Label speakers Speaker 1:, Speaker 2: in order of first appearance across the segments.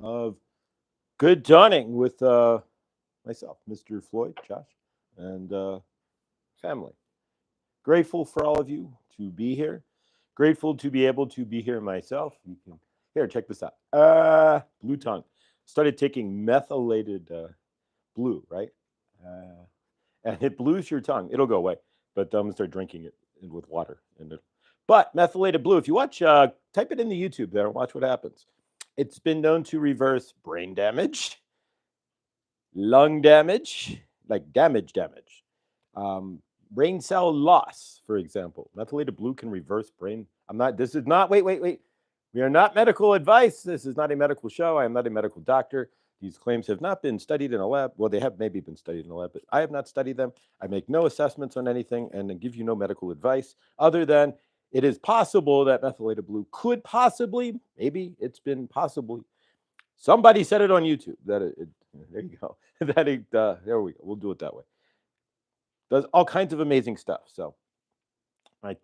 Speaker 1: of Good Dawning with myself, Mr. Floyd, Josh, and family. Grateful for all of you to be here. Grateful to be able to be here myself. You can here check this out. Blue tongue. Started taking methylated blue, right? Uh, and it blues your tongue. It'll go away, but I'm gonna start drinking it with water. But methylated blue. If you watch, type it in the YouTube there and watch what happens. It's been known to reverse brain damage, lung damage, like damage, um, brain cell loss, for example. Methylated blue can reverse brain. I'm not. This is not. Wait. We are not medical advice. This is not a medical show. I am not a medical doctor. These claims have not been studied in a lab. Well, they have maybe been studied in a lab, but I have not studied them. I make no assessments on anything and give you no medical advice other than it is possible that methylated blue could possibly, maybe it's been possibly. Somebody said it on YouTube that there you go. There we go. We'll do it that way. Does all kinds of amazing stuff. So, I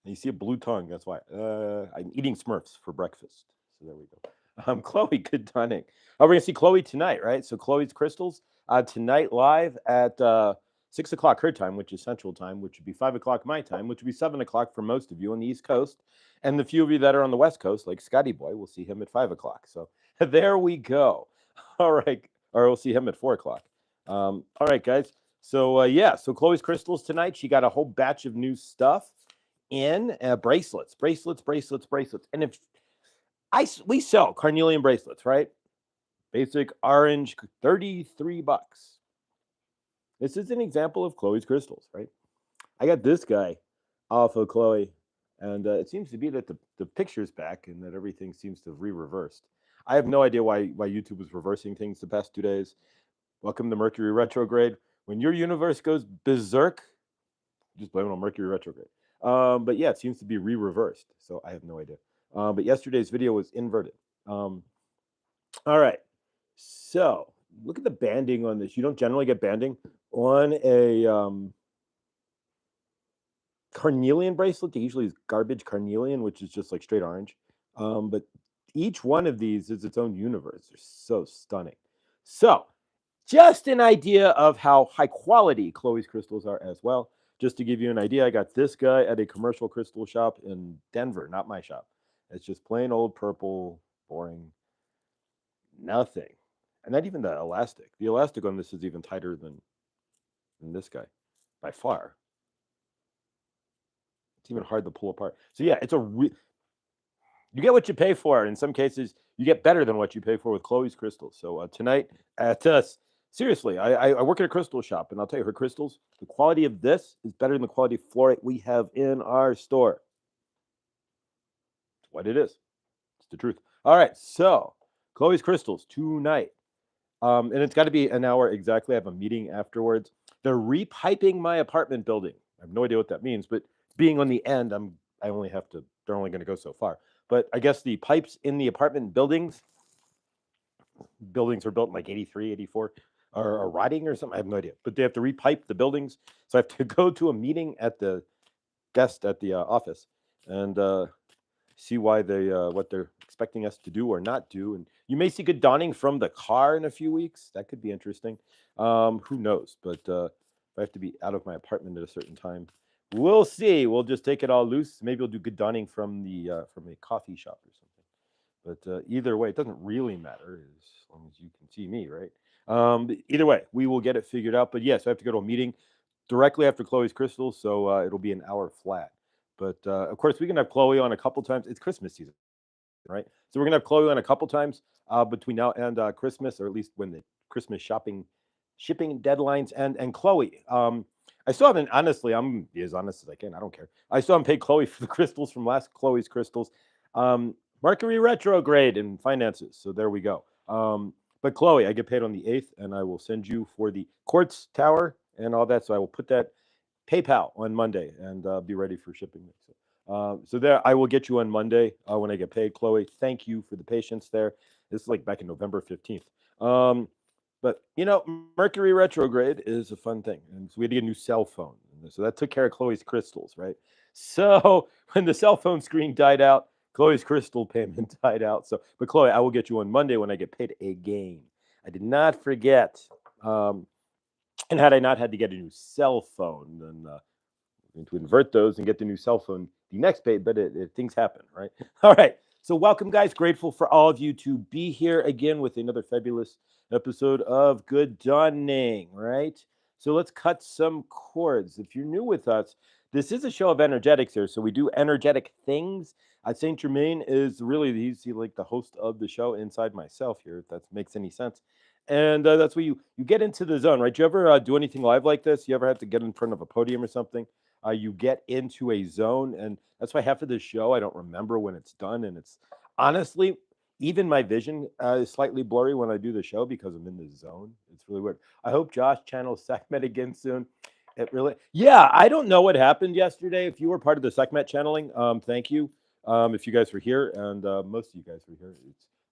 Speaker 1: you see a blue tongue. That's why I'm eating Smurfs for breakfast. So there we go. Chloe, good dawning. Oh, we're gonna see Chloe tonight, right? So Chloe's crystals tonight live at 6 o'clock her time, which is Central Time, which would be 5 o'clock my time, which would be 7 o'clock for most of you on the East Coast, and the few of you that are on the West Coast, like Scotty Boy, we'll see him at 5 o'clock. So there we go. All right, or we'll see him at 4 o'clock. All right, guys. So yeah, so Chloe's crystals tonight. She got a whole batch of new stuff in bracelets. And if we sell carnelian bracelets, right? Basic orange, $33. This is an example of Chloe's crystals, right? I got this guy off of Chloe, and it seems to be that the picture's back and that everything seems to have re-reversed. I have no idea why YouTube was reversing things the past 2 days. Welcome to Mercury Retrograde. When your universe goes berserk, just blame it on Mercury Retrograde. But yeah, it seems to be re-reversed, so I have no idea. But yesterday's video was inverted. All right, so look at the banding on this. You don't generally get banding on a carnelian bracelet. They usually use garbage carnelian, which is just like straight orange. But each one of these is its own universe. They're so stunning. So just an idea of how high quality Chloe's crystals are as well. Just to give you an idea, I got this guy at a commercial crystal shop in Denver, not my shop. It's just plain old purple, boring, nothing. And not even the elastic. The elastic on this is even tighter than this guy, by far. It's even hard to pull apart. So yeah, it's you get what you pay for. In some cases, you get better than what you pay for with Chloe's crystals. So tonight at seriously, I work at a crystal shop, and I'll tell you, her crystals, the quality of this is better than the quality of fluorite we have in our store. It's what it is. It's the truth. All right, so Chloe's crystals tonight. And it's got to be an hour exactly. I have a meeting afterwards. They're repiping my apartment building. I have no idea what that means, but being on the end, they're only going to go so far. But I guess the pipes in the apartment buildings are built in like 83, 84, are rotting or something. I have no idea. But they have to repipe the buildings. So I have to go to a meeting at the office and see why what they're expecting us to do or not do. And you may see good dawning from the car in a few weeks. That could be interesting. Who knows? But if I have to be out of my apartment at a certain time, we'll see. We'll just take it all loose. Maybe we'll do good dawning from a coffee shop or something. But either way, it doesn't really matter as long as you can see me, right? Either way, we will get it figured out. But yes, I have to go to a meeting directly after Chloe's crystals, so it'll be an hour flat. But of course, we can have Chloe on a couple times. It's Christmas season, right? So we're gonna have Chloe on a couple times between now and Christmas, or at least when the Christmas shipping deadlines end. And Chloe, I still haven't. Honestly, I'm as honest as I can. I don't care. I still haven't paid Chloe for the crystals from last Chloe's crystals. Mercury retrograde in finances. So there we go. But Chloe, I get paid on the 8th, and I will send you for the quartz tower and all that. So I will put that PayPal on Monday and be ready for shipping. So there, I will get you on Monday when I get paid. Chloe, thank you for the patience there. This is like back in November 15th. But Mercury retrograde is a fun thing, and so we had to get a new cell phone. So that took care of Chloe's crystals, right? So when the cell phone screen died out, Chloe's crystal payment died out. So, but Chloe, I will get you on Monday when I get paid again. I did not forget. And had I not had to get a new cell phone, then going to invert those and get the new cell phone the next pay, but things happen, right? All right. So welcome, guys. Grateful for all of you to be here again with another fabulous episode of Good Dawning, right? So let's cut some cords. If you're new with us, this is a show of energetics here. So we do energetic things. Saint Germain is really, he's like the host of the show inside myself here, if that makes any sense. And that's where you get into the zone, right? Do you ever do anything live like this? You ever have to get in front of a podium or something? You get into a zone, and that's why half of the show I don't remember when it's done. And it's honestly, even my vision is slightly blurry when I do the show because I'm in the zone. It's really weird. I hope Josh channels Sekhmet again soon. It really, yeah. I don't know what happened yesterday. If you were part of the Sekhmet channeling, thank you. If you guys were here, and most of you guys were here,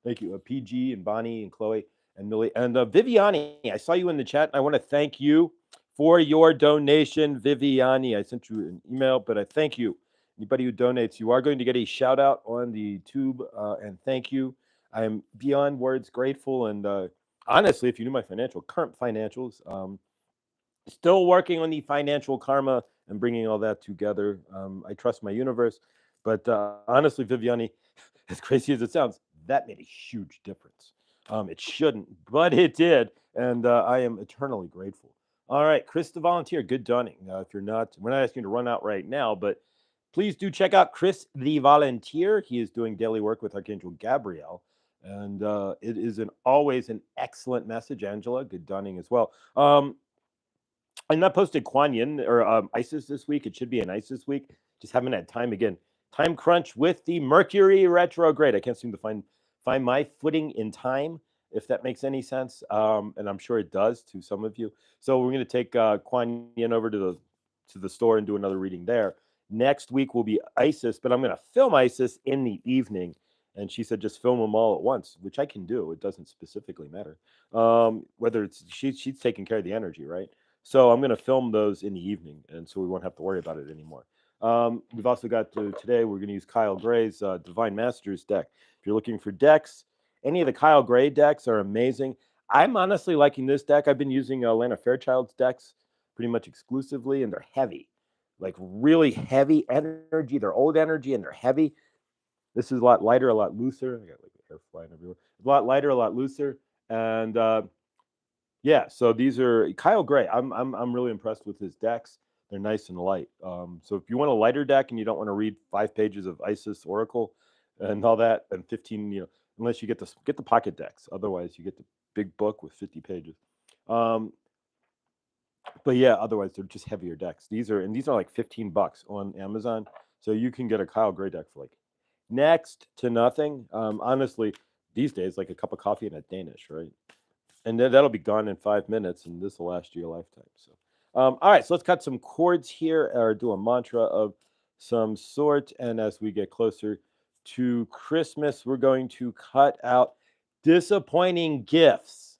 Speaker 1: thank you. PG and Bonnie and Chloe and Millie and Viviani. I saw you in the chat. I want to thank you for your donation, Viviani. I sent you an email, but I thank you. Anybody who donates, you are going to get a shout out on the tube, and thank you. I am beyond words grateful. And honestly, if you knew my current financials, still working on the financial karma and bringing all that together. I trust my universe. But honestly, Viviani, as crazy as it sounds, that made a huge difference. It shouldn't, but it did. And I am eternally grateful. All right, Chris the Volunteer, good dawning. If you're not, we're not asking you to run out right now, but please do check out Chris the Volunteer. He is doing daily work with Archangel Gabriel. And it is always an excellent message. Angela, good dawning as well. I'm not posted Kuan Yin or Isis this week. It should be an Isis week. Just haven't had time again. Time crunch with the Mercury retrograde. I can't seem to find my footing in time, if that makes any sense. And I'm sure it does to some of you. So we're going to take Kuan Yin over to the store and do another reading there. Next week will be Isis, but I'm going to film Isis in the evening. And she said just film them all at once, which I can do. It doesn't specifically matter. Whether it's she's taking care of the energy, right? So I'm going to film those in the evening, and so we won't have to worry about it anymore. We've also got today, we're going to use Kyle Gray's Divine Masters deck. If you're looking for decks, any of the Kyle Gray decks are amazing. I'm honestly liking this deck. I've been using Lana Fairchild's decks pretty much exclusively, and they're heavy, like really heavy energy. They're old energy, and they're heavy. This is a lot lighter, a lot looser. I got like hair flying everywhere. A lot lighter, a lot looser, and yeah, so these are Kyle Gray. I'm really impressed with his decks. They're nice and light. So if you want a lighter deck and you don't want to read 5 pages of Isis Oracle and all that, and 15, unless you get the pocket decks. Otherwise, you get the big book with 50 pages. But yeah, otherwise they're just heavier decks. These are like $15 on Amazon. So you can get a Kyle Gray deck for like next to nothing. Honestly, these days, like a cup of coffee and a Danish, right? And then that'll be gone in 5 minutes, and this will last you a lifetime. So, all right, so let's cut some chords here, or do a mantra of some sort. And as we get closer to Christmas, we're going to cut out disappointing gifts,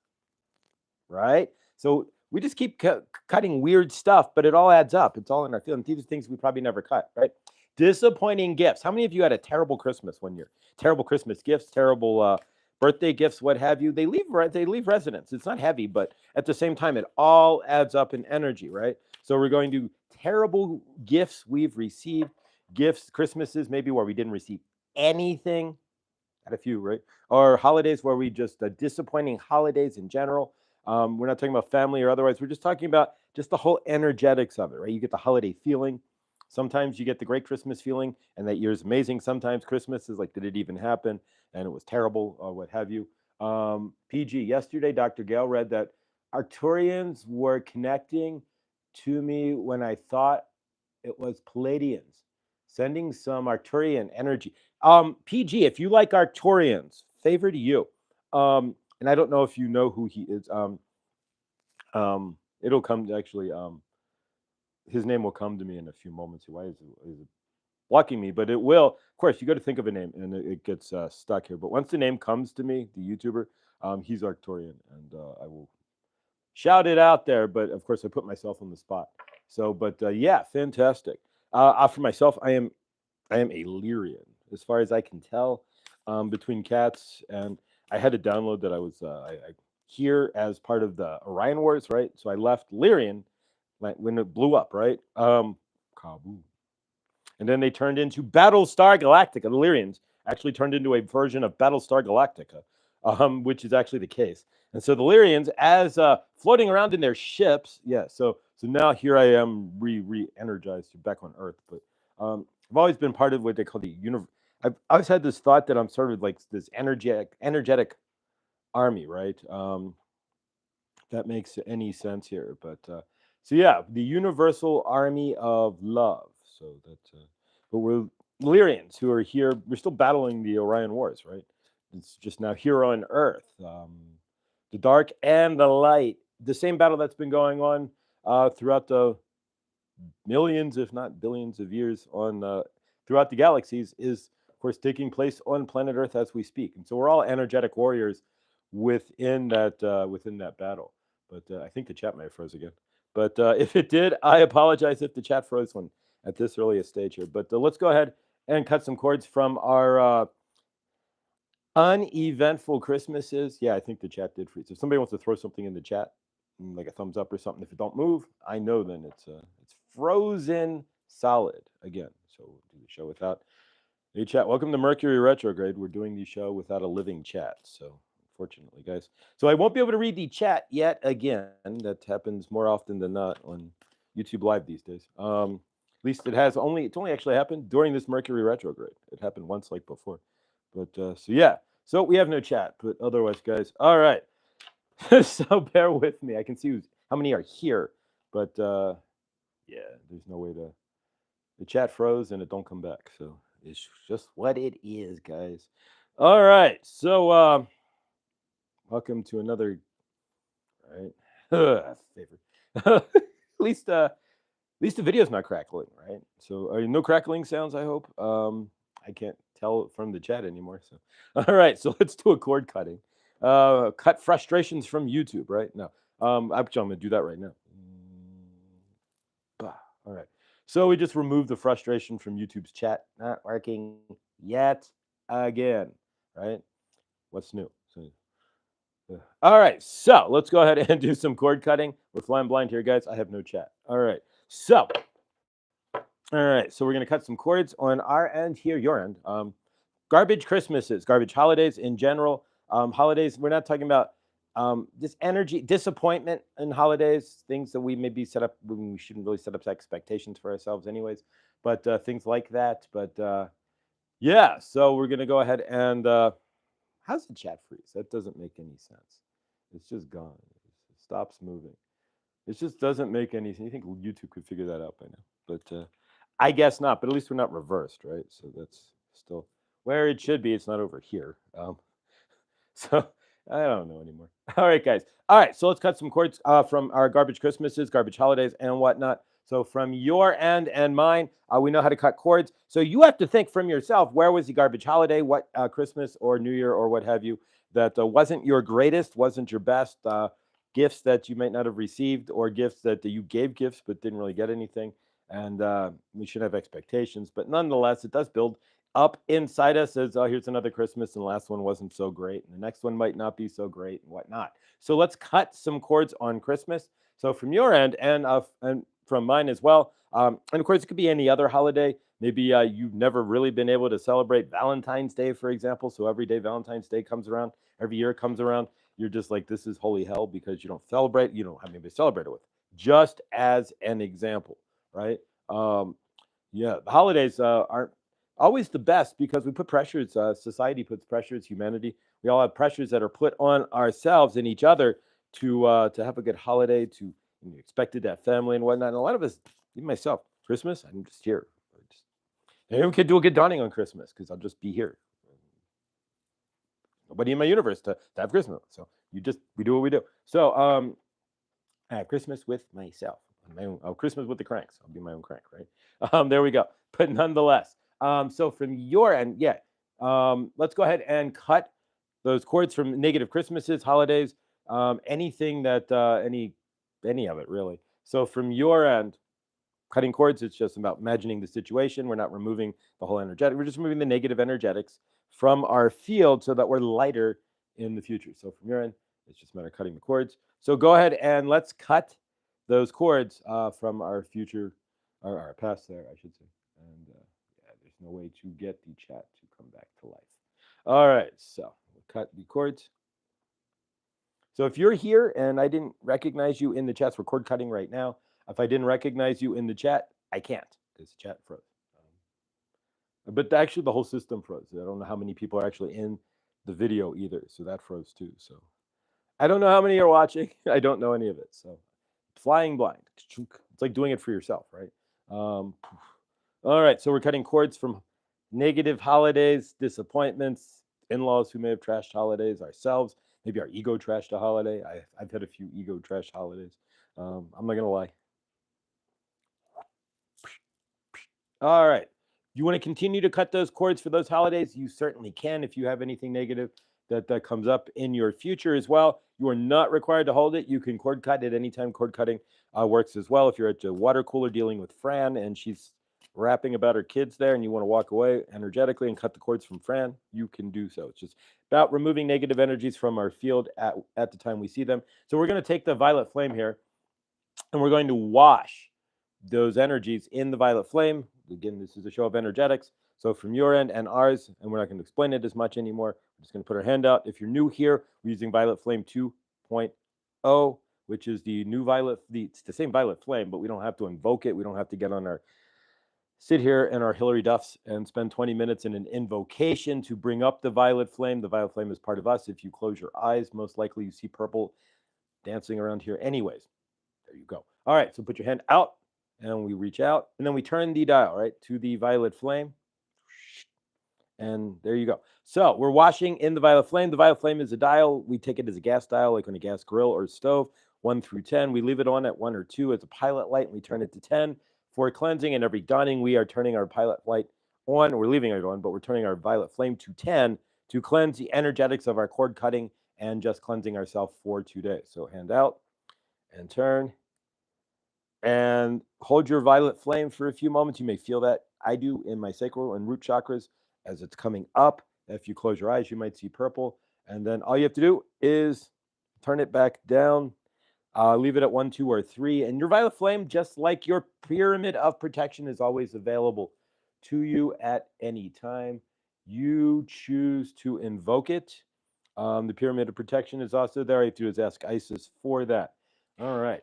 Speaker 1: right? So we just keep cutting weird stuff, but it all adds up. It's all in our feelings. These are things we probably never cut, right? Disappointing gifts. How many of you had a terrible Christmas one year? Terrible Christmas gifts, terrible birthday gifts, what have you. They leave resonance. It's not heavy, but at the same time, it all adds up in energy, right? So we're going to terrible gifts we've received, gifts, Christmases maybe where we didn't receive anything, had a few, right? Or holidays where we just disappointing holidays in general. We're not talking about family or otherwise. We're just talking about just the whole energetics of it, right? You get the holiday feeling. Sometimes you get the great Christmas feeling, and that year's amazing. Sometimes Christmas is like, did it even happen? And it was terrible, or what have you. PG, yesterday, Dr. Gale read that Arcturians were connecting to me when I thought it was Palladians, sending some Arcturian energy. PG, if you like Arcturians, favor to you. And I don't know if you know who he is. It'll come to actually. His name will come to me in a few moments. Why is it blocking me? But it will. Of course, you got to think of a name, and it gets stuck here. But once the name comes to me, the YouTuber, he's Arcturian, and I will shout it out there. But of course, I put myself on the spot. So, but yeah, fantastic. For myself, I am Illyrian. as far as I can tell, between cats. And I had a download that I here as part of the Orion Wars, right? So I left Lyrian when it blew up, right? Kaboom. And then they turned into Battlestar Galactica. The Lyrians actually turned into a version of Battlestar Galactica, which is actually the case. And so the Lyrians, as floating around in their ships, yeah. So now here I am, re-energized back on Earth. But I've always been part of what they call the universe. I've always had this thought that I'm sort of like this energetic army, right? That makes any sense here. But so yeah, the universal army of love. So that's but we're Lyrians who are here. We're still battling the Orion Wars, right? It's just now here on Earth, the dark and the light. The same battle that's been going on throughout the millions, if not billions, of years on throughout the galaxies is, of course, taking place on planet Earth as we speak. And so we're all energetic warriors within that battle. But I think the chat may have froze again. But if it did, I apologize if the chat froze when at this earliest stage here. But let's go ahead and cut some chords from our uneventful Christmases. Yeah, I think the chat did freeze. If somebody wants to throw something in the chat, like a thumbs up or something, if it don't move, I know then it's frozen solid again. So we'll do the show without a chat. Welcome to Mercury Retrograde. We're doing the show without a living chat. So unfortunately, guys. So I won't be able to read the chat yet again. That happens more often than not on YouTube Live these days. At least it's only actually happened during this Mercury retrograde. It happened once like before. But so yeah. So we have no chat, but otherwise, guys. All right. So bear with me. I can see how many are here, but yeah, there's no way to. The chat froze and it don't come back. So it's just what it is, guys. All right. So welcome to another. Right. Favor. At least the video's not crackling, right? So no crackling sounds, I hope. I can't tell from the chat anymore. So all right, so let's do a chord cutting. Cut frustrations from YouTube, right? No. Actually, I'm gonna do that right now. All right. So we just removed the frustration from YouTube's chat. Not working yet again, right? What's new? All right, so let's go ahead and do some chord cutting. We're flying blind here, guys. I have no chat. All right, so we're gonna cut some chords on our end here, your end. Garbage Christmases, garbage holidays in general. Holidays, we're not talking about this energy, disappointment in holidays, things that we maybe set up when we shouldn't really set up expectations for ourselves anyways, but things like that. But yeah, so we're gonna go ahead and how's the chat freeze? That doesn't make any sense. It's just gone. It stops moving. It just doesn't make any sense. You think YouTube could figure that out by now, but I guess not. But at least we're not reversed, right? So that's still where it should be. It's not over here. So I don't know anymore. All right, guys. All right, so let's cut some chords from our garbage Christmases, garbage holidays, and whatnot. So from your end and mine, we know how to cut chords. So you have to think from yourself, where was the garbage holiday, what Christmas or New Year or what have you, that wasn't your greatest, wasn't your best, gifts that you might not have received, or gifts that you gave gifts but didn't really get anything. And we should have expectations. But nonetheless, it does build up inside us as, oh, here's another Christmas, and the last one wasn't so great, and the next one might not be so great, and whatnot. So let's cut some chords on Christmas. So from your end and from mine as well, and of course it could be any other holiday. Maybe you've never really been able to celebrate Valentine's Day, for example. So every day Valentine's Day comes around, every year it comes around, you're just like, this is holy hell because you don't celebrate, you don't have anybody to celebrate it with. Just as an example, right? Yeah, the holidays aren't always the best because we put pressures. Society puts pressures. Humanity, we all have pressures that are put on ourselves and each other to have a good holiday, to expected to have family and whatnot. And a lot of us, even myself, Christmas, I'm just here. Maybe we could do a good dawning on Christmas because I'll just be here. Nobody in my universe to have Christmas. So we do what we do. So I have Christmas with myself. My own, Christmas with the cranks. I'll be my own crank, right? There we go. But nonetheless, so from your end, yeah, let's go ahead and cut those chords from negative Christmases, holidays, anything that any of it really. So from your end, cutting cords, it's just about imagining the situation. We're not removing the whole energetic. We're just removing the negative energetics from our field so that we're lighter in the future. So from your end, it's just a matter of cutting the cords. So go ahead and let's cut those cords from our future, or our past there, I should say. And yeah, there's no way to get the chat to come back to life. All right, so we'll cut the cords. So if you're here and I didn't recognize you in the chat, we're cord cutting right now. If I didn't recognize you in the chat, I can't because the chat froze. But actually, the whole system froze. I don't know how many people are actually in the video either, so that froze too. So I don't know how many are watching. I don't know any of it. So flying blind. It's like doing it for yourself, right? All right, so we're cutting cords from negative holidays, disappointments, in-laws who may have trashed holidays, ourselves. Maybe our ego trashed a holiday. I've had a few ego trashed holidays. I'm not gonna lie. All right. You want to continue to cut those cords for those holidays? You certainly can. If you have anything negative that comes up in your future as well, you are not required to hold it. You can cord cut at any time. Cord cutting works as well. If you're at the water cooler dealing with Fran and she's rapping about her kids there and you want to walk away energetically and cut the cords from Fran, you can do so. It's just about removing negative energies from our field at the time we see them. So we're going to take the violet flame here and we're going to wash those energies in the violet flame. Again, this is a show of energetics. So from your end and ours, and we're not going to explain it as much anymore. We're just going to put our hand out. If you're new here, we're using Violet Flame 2.0, which is the new violet. It's the same violet flame, but we don't have to invoke it. We don't have to get on our sit here in our Hillary Duffs and spend 20 minutes in an invocation to bring up the violet flame. The violet flame is part of us. If you close your eyes, most likely you see purple dancing around here. Anyways, there you go. All right, so put your hand out. And we reach out, and then we turn the dial, right, to the violet flame. And there you go. So we're washing in the violet flame. The violet flame is a dial. We take it as a gas dial, like on a gas grill or stove, 1 through 10. We leave it on at 1 or 2 as a pilot light, and we turn it to 10 for cleansing. And every dawning, we are turning our pilot light on. We're leaving it on, but we're turning our violet flame to 10 to cleanse the energetics of our cord cutting and just cleansing ourselves for 2 days. So hand out and turn. And hold your violet flame for a few moments. You may feel that. I do in my sacral and root chakras as it's coming up. If you close your eyes, you might see purple. And then all you have to do is turn it back down. Leave it at 1, 2, or 3. And your violet flame, just like your pyramid of protection, is always available to you at any time you choose to invoke it. The pyramid of protection is also there. All you have to do is ask Isis for that. All right.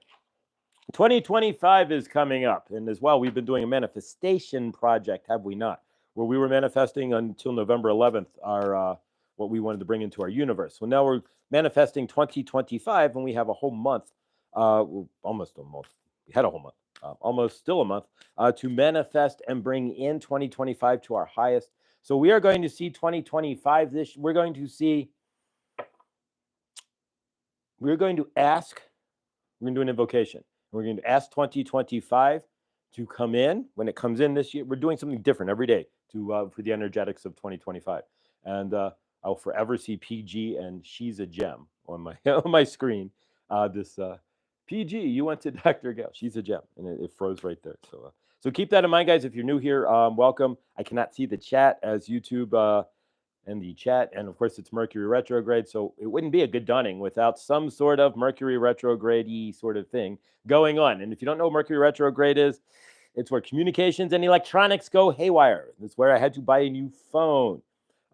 Speaker 1: 2025 is coming up, and as well, we've been doing a manifestation project, have we not? Where we were manifesting until November 11th our what we wanted to bring into our universe. So now we're manifesting 2025, and we have a whole month, almost a month. We had a whole month, almost still a month, to manifest and bring in 2025 to our highest. So we are going to see 2025 this. We're going to ask. We're going to do an invocation. We're going to ask 2025 to come in. When it comes in this year, we're doing something different every day for the energetics of 2025. And I'll forever see PG and She's a Gem on my on my screen. This PG, you went to Dr. Gal. She's a gem, and it froze right there. So keep that in mind, guys. If you're new here, welcome. I cannot see the chat as YouTube and the chat, and of course it's Mercury retrograde, so it wouldn't be a good dawning without some sort of Mercury retrograde-y sort of thing going on. And if you don't know what Mercury retrograde is, it's where communications and electronics go haywire. It's where I had to buy a new phone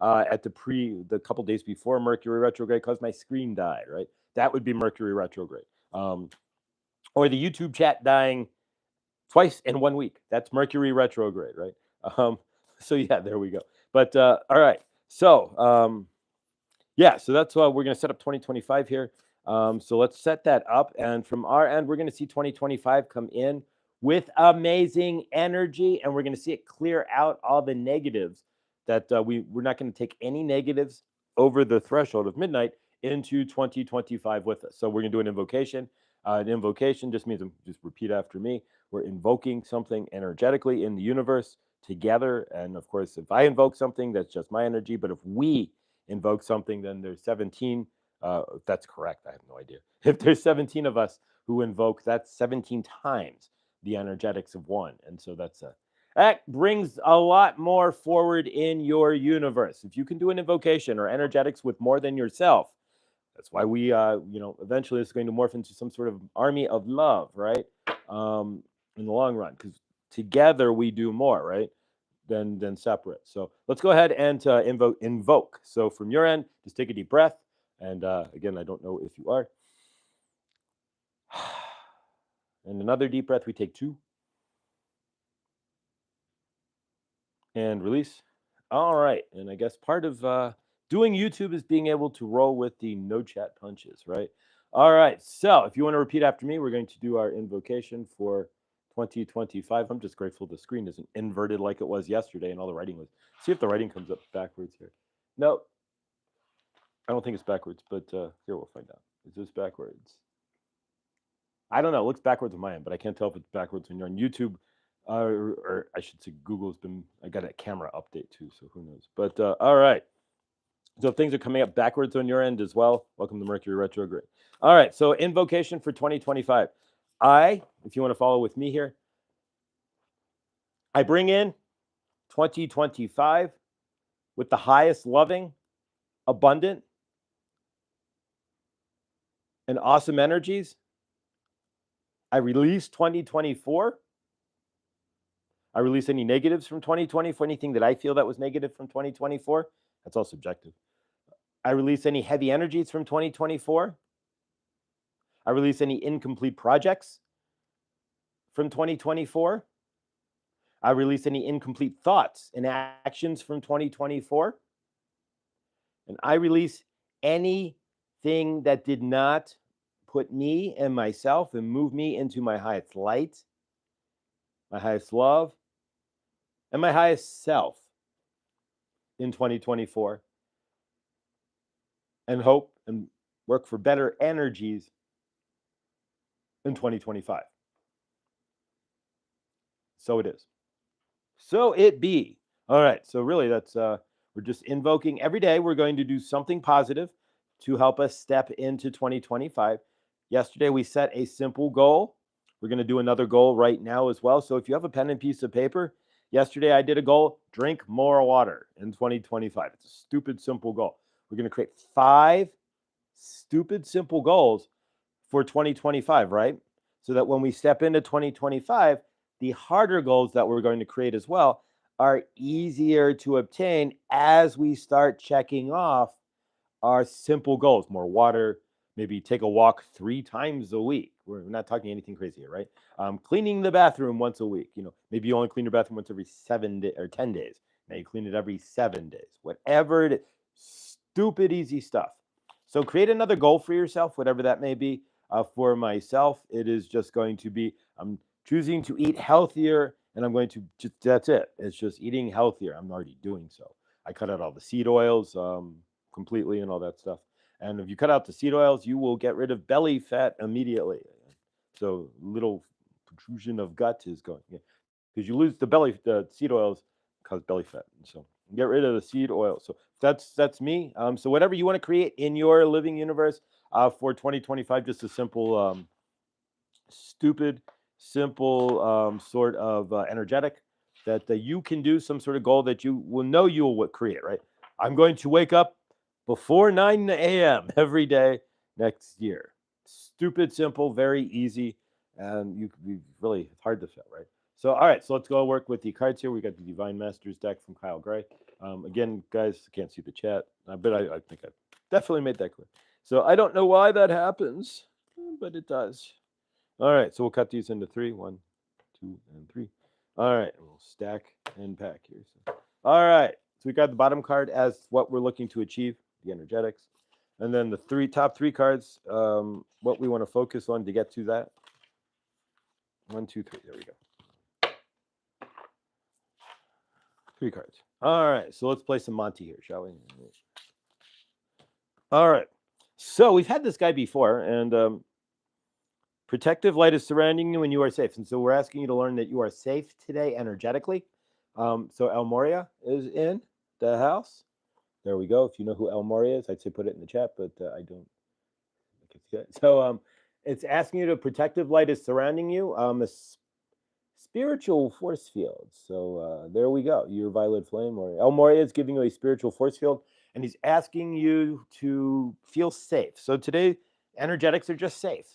Speaker 1: at the couple days before Mercury retrograde because my screen died, right? That would be Mercury retrograde. Or the YouTube chat dying twice in 1 week. That's Mercury retrograde, right? So yeah, there we go. But all right. So, yeah, so that's why we're going to set up 2025 here. So let's set that up. And from our end, we're going to see 2025 come in with amazing energy. And we're going to see it clear out all the negatives that we're not going to take any negatives over the threshold of midnight into 2025 with us. So we're going to do an invocation. An invocation just means, just repeat after me. We're invoking something energetically in the universe together. And of course, if I invoke something, that's just my energy. But if we invoke something, then there's 17. That's correct. I have no idea. If there's 17 of us who invoke, that's 17 times the energetics of one. And so that brings a lot more forward in your universe. If you can do an invocation or energetics with more than yourself, that's why we, eventually it's going to morph into some sort of army of love, right? In the long run, because together we do more, right? Than separate. So let's go ahead and invoke. So from your end, just take a deep breath. And again, I don't know if you are. And another deep breath. We take 2. And release. All right. And I guess part of doing YouTube is being able to roll with the no chat punches, right? All right. So if you want to repeat after me, we're going to do our invocation for 2025. I'm just grateful the screen isn't inverted like it was yesterday and all the writing was. See if the writing comes up backwards here. No, I don't think it's backwards, but here we'll find out. Is this backwards? I don't know. It looks backwards on my end, but I can't tell if it's backwards when you're on YouTube. Or I should say Google's been, I got a camera update too, so who knows. But all right. So things are coming up backwards on your end as well. Welcome to Mercury Retrograde. All right, so invocation for 2025. If you want to follow with me here, I bring in 2025 with the highest loving, abundant, and awesome energies. I release 2024. I release any negatives from 2020 for anything that I feel that was negative from 2024. That's all subjective. I release any heavy energies from 2024. I release any incomplete projects from 2024. I release any incomplete thoughts and actions from 2024. And I release anything that did not put me and myself and move me into my highest light, my highest love, and my highest self in 2024. And hope and work for better energies in 2025. So it is. So it be. All right. So really that's we're just invoking every day. We're going to do something positive to help us step into 2025. Yesterday we set a simple goal. We're going to do another goal right now as well. So if you have a pen and piece of paper, yesterday I did a goal, drink more water in 2025. It's a stupid simple goal. We're going to create 5 stupid simple goals for 2025, right? So that when we step into 2025, the harder goals that we're going to create as well are easier to obtain as we start checking off our simple goals. More water, maybe take a walk 3 times a week. We're not talking anything crazy here, right? Cleaning the bathroom once a week. Maybe you only clean your bathroom once every 7 or 10 days. Now you clean it every 7 days. Whatever it is, stupid easy stuff. So create another goal for yourself, whatever that may be. For myself, it is just going to be, I'm choosing to eat healthier, and I'm going to, that's it. It's just eating healthier. I'm already doing so. I cut out all the seed oils completely and all that stuff. And if you cut out the seed oils, you will get rid of belly fat immediately. So little protrusion of gut is going, because you lose the seed oils cause belly fat. And so get rid of the seed oil. So that's me. So whatever you want to create in your living universe for 2025, just a simple, stupid, simple sort of energetic that you can do, some sort of goal that you will know you will create, right? I'm going to wake up before 9 a.m. every day next year. Stupid, simple, very easy, and you could be really hard to fit, right? So, all right, so let's go work with the cards here. We got the Divine Masters deck from Kyle Gray. Again, guys, I can't see the chat, but I think I definitely made that clear. So I don't know why that happens, but it does. All right, so we'll cut these into 3. 1, 2, and 3. All right, we'll stack and pack here. So, all right, so we got the bottom card as what we're looking to achieve, the energetics. And then the top 3 cards, what we want to focus on to get to that. 1, 2, 3, there we go. 3 cards. All right, so let's play some Monty here, shall we? All right, so we've had this guy before, and protective light is surrounding you when you are safe. And so we're asking you to learn that you are safe today energetically. So El Moria is in the house. There we go. If you know who El Moria is, I'd say put it in the chat, but I don't. So it's asking you to protective light is surrounding you. spiritual force field. So there we go. Your violet flame, or El Morya, is giving you a spiritual force field, and he's asking you to feel safe. So today, energetics are just safe.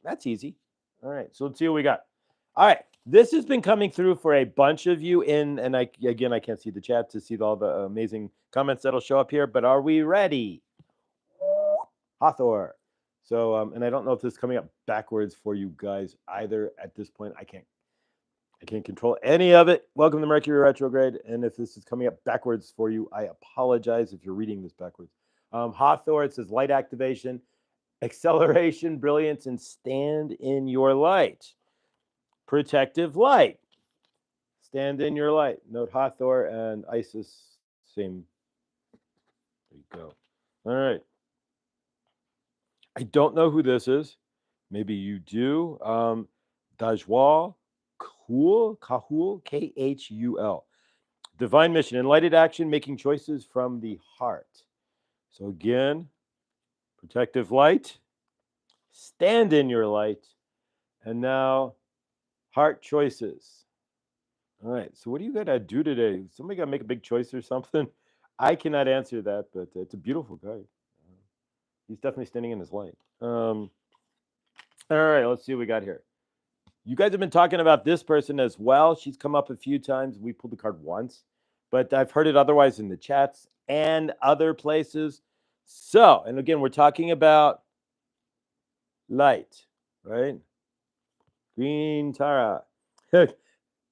Speaker 1: That's easy. All right. So let's see what we got. All right. This has been coming through for a bunch of you and I can't see the chat to see all the amazing comments that'll show up here, but are we ready? Hathor. So, and I don't know if this is coming up backwards for you guys either at this point. I can't control any of it. Welcome to Mercury Retrograde. And if this is coming up backwards for you, I apologize if you're reading this backwards. Hathor, it says light activation, acceleration, brilliance, and stand in your light. Protective light. Stand in your light. Note Hathor and Isis, same. There you go. All right. I don't know who this is. Maybe you do. Dajwal Kahul, Khul. Divine mission, enlightened action, making choices from the heart. So again, protective light, stand in your light, and now heart choices. All right, so what do you got to do today? Somebody got to make a big choice or something? I cannot answer that, but it's a beautiful guy. He's definitely standing in his light. All right, let's see what we got here. You guys have been talking about this person as well. She's come up a few times. We pulled the card once, but I've heard it otherwise in the chats and other places. So, and again, we're talking about light, right? Green Tara. All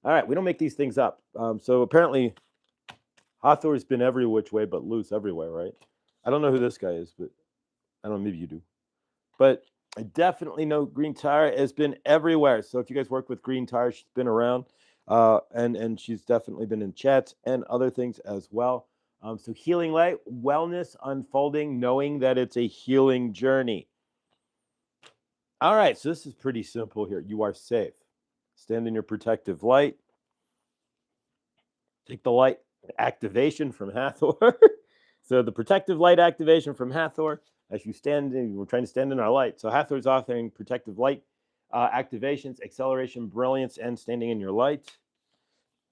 Speaker 1: right, we don't make these things up. So apparently, Hathor's been every which way but loose everywhere, right? I don't know who this guy is, but I don't know, maybe you do. But I definitely know Green Tara has been everywhere. So if you guys work with Green Tara, she's been around, and she's definitely been in chats and other things as well. So healing light, wellness unfolding, knowing that it's a healing journey. All right, so this is pretty simple here. You are safe. Stand in your protective light. Take the light activation from Hathor. So the protective light activation from Hathor. As you stand in, we're trying to stand in our light. So Hathor is offering protective light activations, acceleration, brilliance, and standing in your light.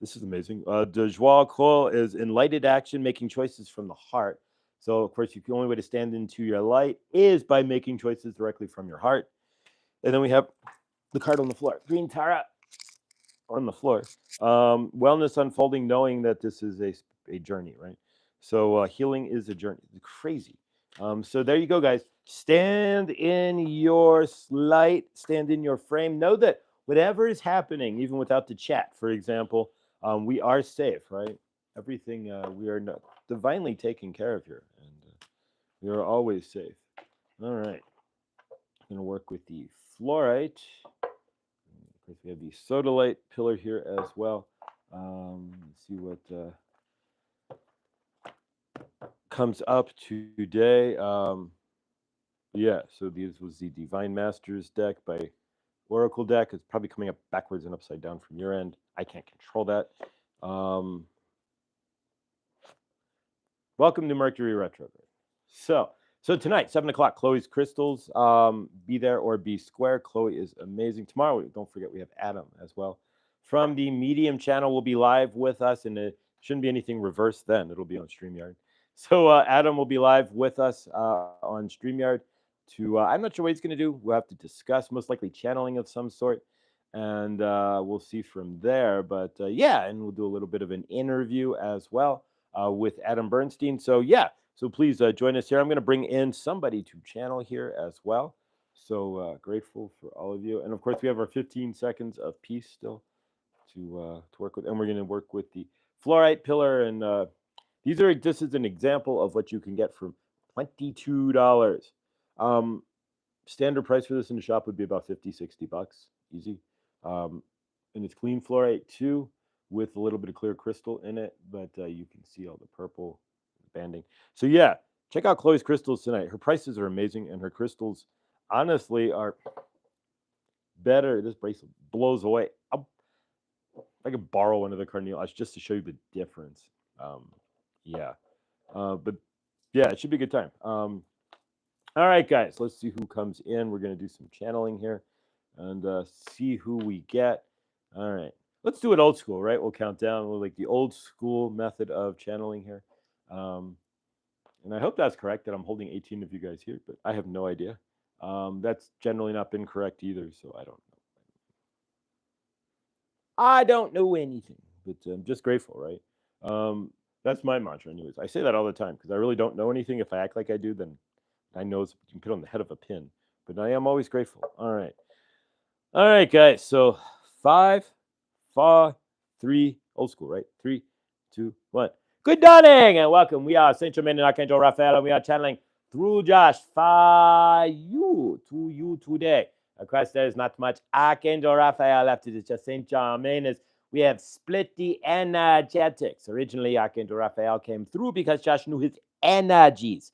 Speaker 1: This is amazing. Dajwal Kol is enlightened action, making choices from the heart. So, of course, the only way to stand into your light is by making choices directly from your heart. And then we have the card on the floor. Green Tara on the floor. Wellness unfolding, knowing that this is a journey, right? So healing is a journey. It's crazy. So there you go, guys. Stand in your light. Stand in your frame. Know that whatever is happening, even without the chat, for example, we are safe, right? Everything we are divinely taken care of here, and we are always safe. All right. I'm going to work with the fluorite. Of course, we have the sodalite pillar here as well. Let's see what comes up today. Yeah, so this was the Divine Masters deck by Oracle deck. It's probably coming up backwards and upside down from your end. I can't control that. Welcome to Mercury Retrograde. So tonight, 7 o'clock, Chloe's Crystals. Be there or be square. Chloe is amazing. Tomorrow, don't forget, we have Adam as well. From the Medium channel, will be live with us, and it shouldn't be anything reversed then. It'll be on StreamYard. So Adam will be live with us on StreamYard. I'm not sure what he's going to do. We'll have to discuss, most likely channeling of some sort, and we'll see from there. But yeah, and we'll do a little bit of an interview as well with Adam Bernstein. So yeah, so please join us here. I'm going to bring in somebody to channel here as well. So grateful for all of you. And of course, we have our 15 seconds of peace still to work with. And we're going to work with the fluorite pillar. And this is an example of what you can get for $22. Standard price for this in the shop would be about $50-$60, easy. And it's clean fluorite too, with a little bit of clear crystal in it, but you can see all the purple banding. So yeah, check out Chloe's crystals tonight. Her prices are amazing, and her crystals, honestly, are better. This bracelet blows away. I could borrow one of the Carnelians just to show you the difference. Yeah, but yeah, it should be a good time. All right, guys, let's see who comes in. We're going to do some channeling here and see who we get. All right. let's do it old school, right? We'll count down. We'll like the old school method of channeling here. And I hope that's correct that I'm holding 18 of you guys here, but I have no idea. That's generally not been correct either, so I don't know. I don't know anything, but I'm just grateful, right? That's my mantra, anyways. I say that all the time because I really don't know anything. If I act like I do, then I know you can put on the head of a pin. But I am always grateful. All right, guys. So 5, 4, 3, old school, right? 3, 2, 1. Good dawning and welcome. We are Saint Germain and Archangel Raphael, and we are channeling through Josh for you to you today. Of course, there's not much Archangel Raphael left. It is just Saint Germain. As we have split the energetics. Originally, Archangel Raphael came through because Josh knew his energies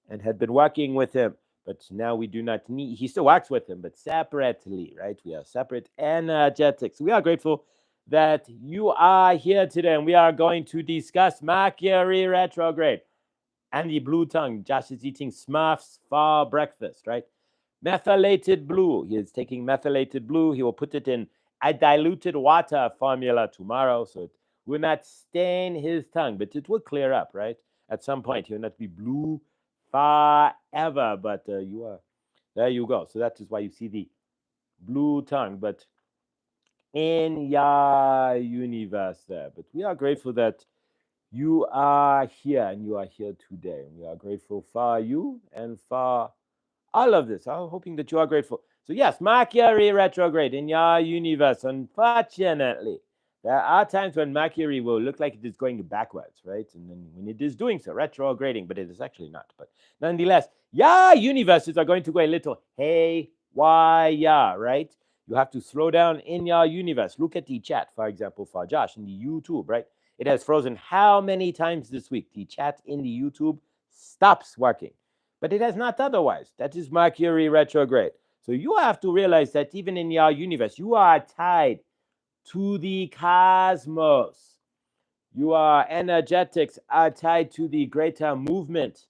Speaker 1: and had been working with him. But now we do not need, he still works with him, but separately, right? We are separate energetics. We are grateful that you are here today, and we are going to discuss Mercury retrograde and the blue tongue. Josh is eating Smurfs for breakfast, right? Methylated blue. He is taking methylated blue. He will put it in a diluted water formula tomorrow, so it will not stain his tongue, but it will clear up, right? At some point, he will not be blue forever, but you are, there you go. So that is why you see the blue tongue, but in your universe there. But we are grateful that you are here and you are here today. And we are grateful for you and for all of this. I'm hoping that you are grateful. So yes, Mercury retrograde in your universe. Unfortunately, there are times when Mercury will look like it is going backwards, right? And then when it is doing so, retrograding, but it is actually not. But nonetheless, your universes are going to go a little haywire, right? You have to slow down in your universe. Look at the chat, for example, for Josh in the YouTube, right? It has frozen how many times this week? The chat in the YouTube stops working, but it has not otherwise. That is Mercury retrograde. So you have to realize that even in your universe, you are tied to the cosmos. Your energetics are tied to the greater movement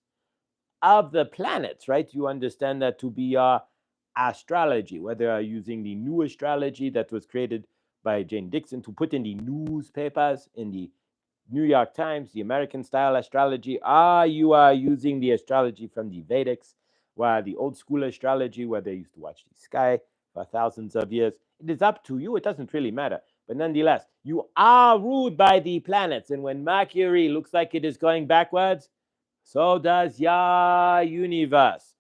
Speaker 1: of the planets, right? You understand that to be your astrology, whether you're using the new astrology that was created by Jane Dixon to put in the newspapers, in the New York Times, the American style astrology, or you are using the astrology from the Vedics, where the old school astrology, where they used to watch the sky for thousands of years. It is up to you. It doesn't really matter. But nonetheless, you are ruled by the planets. And when Mercury looks like it is going backwards, so does your universe.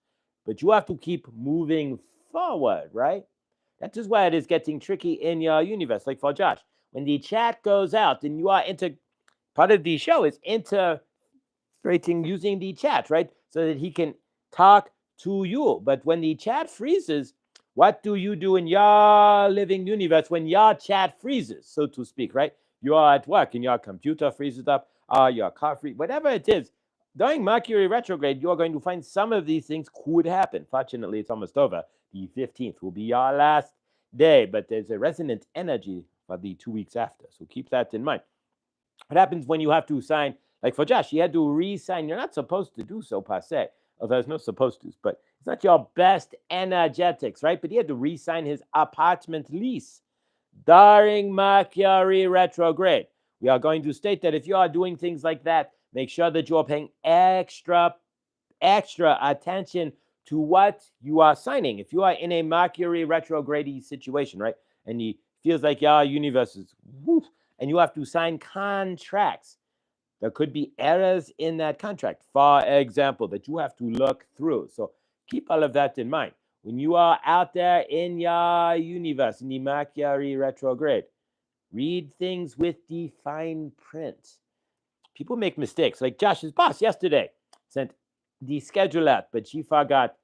Speaker 1: But you have to keep moving forward, right? That is why it is getting tricky in your universe. Like for Josh, when the chat goes out and you are part of the show is integrating using the chat, right? So that he can talk to you. But when the chat freezes, what do you do in your living universe when your chat freezes, so to speak, right? You are at work and your computer freezes up, or your car freezes, whatever it is. During Mercury retrograde, you are going to find some of these things could happen. Fortunately, it's almost over. The 15th will be your last day, but there's a resonant energy for the 2 weeks after. So keep that in mind. What happens when you have to sign, like for Josh, he had to re-sign. You're not supposed to do so per se. Oh, there's no supposed to, but it's not your best energetics, right? But he had to re-sign his apartment lease during Mercury retrograde. We are going to state that if you are doing things like that, make sure that you are paying extra attention to what you are signing. If you are in a Mercury retrograde situation, right, and he feels like your universe is woof, and you have to sign contracts, there could be errors in that contract, for example, that you have to look through. So keep all of that in mind. When you are out there in your universe, in the Mercury retrograde, read things with the fine print. People make mistakes. Like Josh's boss yesterday sent the schedule out, but she forgot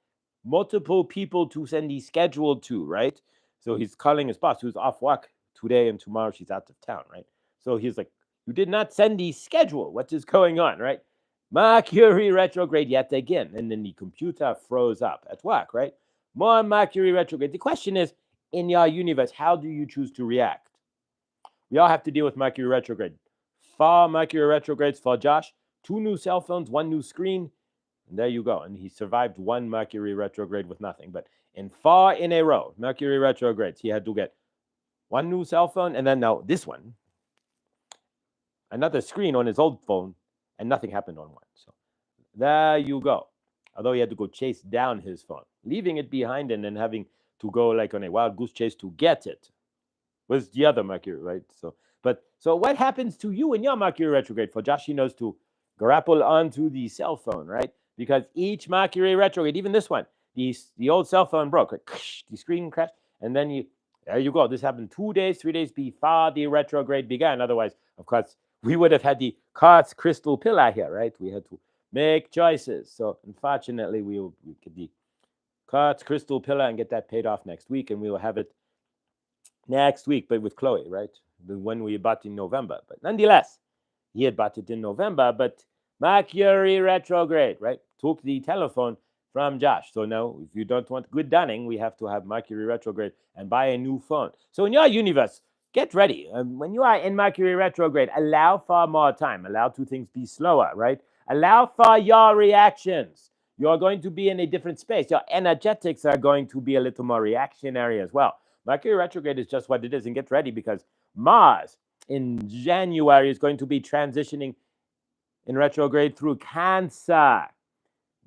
Speaker 1: multiple people to send the schedule to, right? So he's calling his boss, who's off work today and tomorrow. She's out of town, right? So he's like, you did not send the schedule. What is going on, right? Mercury retrograde yet again. And then the computer froze up at work, right? More Mercury retrograde. The question is, in your universe, how do you choose to react? We all have to deal with Mercury retrograde. 4 Mercury retrogrades for Josh, 2 new cell phones, 1 new screen, and there you go. And he survived 1 Mercury retrograde with nothing. But in 4 in a row, Mercury retrogrades, he had to get one new cell phone, and then now this one, another screen on his old phone, and nothing happened on one. So there you go. Although he had to go chase down his phone, leaving it behind and then having to go like on a wild goose chase to get it was the other Mercury, right? So what happens to you in your Mercury retrograde? For Josh, he knows to grapple onto the cell phone, right? Because each Mercury retrograde, even this one, the old cell phone broke, right? The screen crashed, and then there you go. This happened 2 days, 3 days before the retrograde began. Otherwise, of course, we would have had the quartz crystal pillar here, right? We had to make choices. So unfortunately, we get the quartz crystal pillar and get that paid off next week, and we will have it next week, but with Chloe, right? The one we bought in November. But nonetheless, he had bought it in November, but Mercury retrograde, right? Took the telephone from Josh. So now, if you don't want good dunning, we have to have Mercury retrograde and buy a new phone. So in your universe, get ready. When you are in Mercury retrograde, allow for more time. Allow two things be slower, right? Allow for your reactions. You're going to be in a different space. Your energetics are going to be a little more reactionary as well. Mercury retrograde is just what it is, and get ready because Mars in January is going to be transitioning in retrograde through Cancer.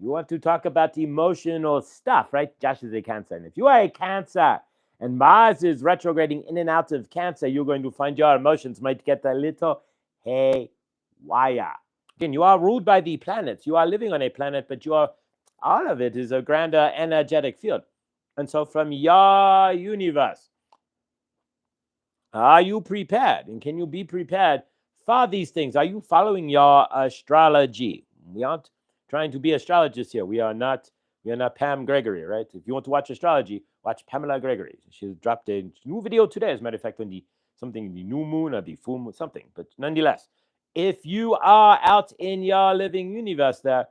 Speaker 1: You want to talk about emotional stuff, right? Josh is a Cancer. And if you are a Cancer and Mars is retrograding in and out of Cancer, you're going to find your emotions might get a little haywire. Again, you are ruled by the planets. You are living on a planet, but all of it is a grander energetic field. And so from your universe, are you prepared? And can you be prepared for these things? Are you following your astrology? We aren't trying to be astrologists here. We are not Pam Gregory, right? If you want to watch astrology, watch Pamela Gregory. She dropped a new video today, as a matter of fact, on the new moon or the full moon, something. But nonetheless, if you are out in your living universe there,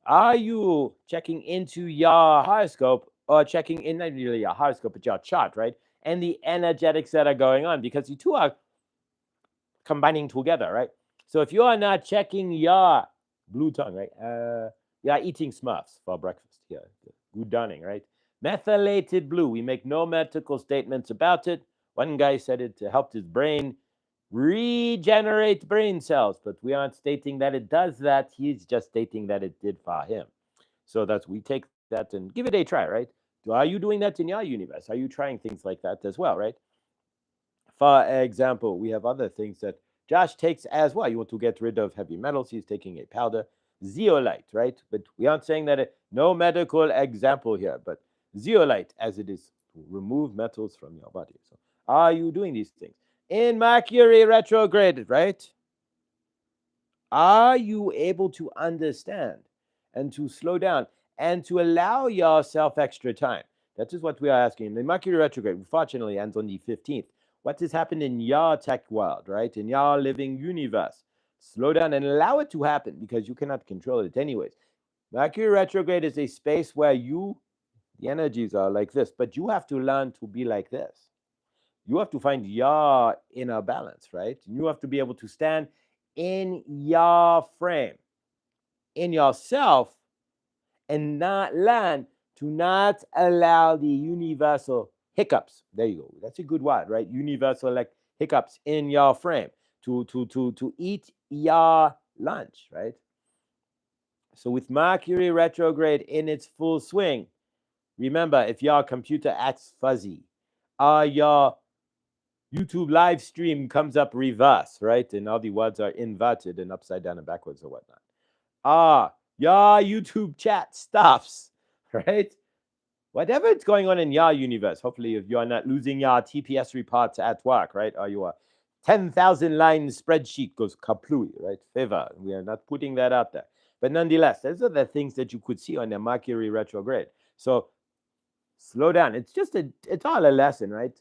Speaker 1: are you checking into your horoscope or checking in, not really your horoscope, but your chart, right? And the energetics that are going on, because the two are combining together, right? So if you are not checking your blue tongue, right? You are eating Smurfs for breakfast here. Good dawning, right? Methylated blue. We make no medical statements about it. One guy said it helped his brain regenerate brain cells, but we aren't stating that it does that. He's just stating that it did for him. So we take that and give it a try, right? Are you doing that in your universe? Are you trying things like that as well, right? For example, we have other things that Josh takes as well. You want to get rid of heavy metals. He's taking a powder, zeolite, right? But we aren't saying that no medical example here, but zeolite as it is to remove metals from your body. So are you doing these things? In Mercury retrograde, right? Are you able to understand and to slow down and to allow yourself extra time? That is what we are asking. The Mercury retrograde, unfortunately, ends on the 15th. What has happened in your tech world, right? In your living universe? Slow down and allow it to happen because you cannot control it anyways. Mercury retrograde is a space where the energies are like this, but you have to learn to be like this. You have to find your inner balance, right? You have to be able to stand in your frame, in yourself, and not learn to not allow the universal hiccups. There you go. That's a good word, right? Universal like hiccups in your frame to eat your lunch, right? So with Mercury retrograde in its full swing, remember, if your computer acts fuzzy, your YouTube live stream comes up reverse, right? And all the words are inverted and upside down and backwards or whatnot. Your YouTube chat stops, right? Whatever is going on in your universe, hopefully if you are not losing your TPS reports at work, right? Or your 10,000 line spreadsheet goes kaplooey, right? Favor. We are not putting that out there. But nonetheless, those are the things that you could see on the Mercury retrograde. So slow down. It's all a lesson, right?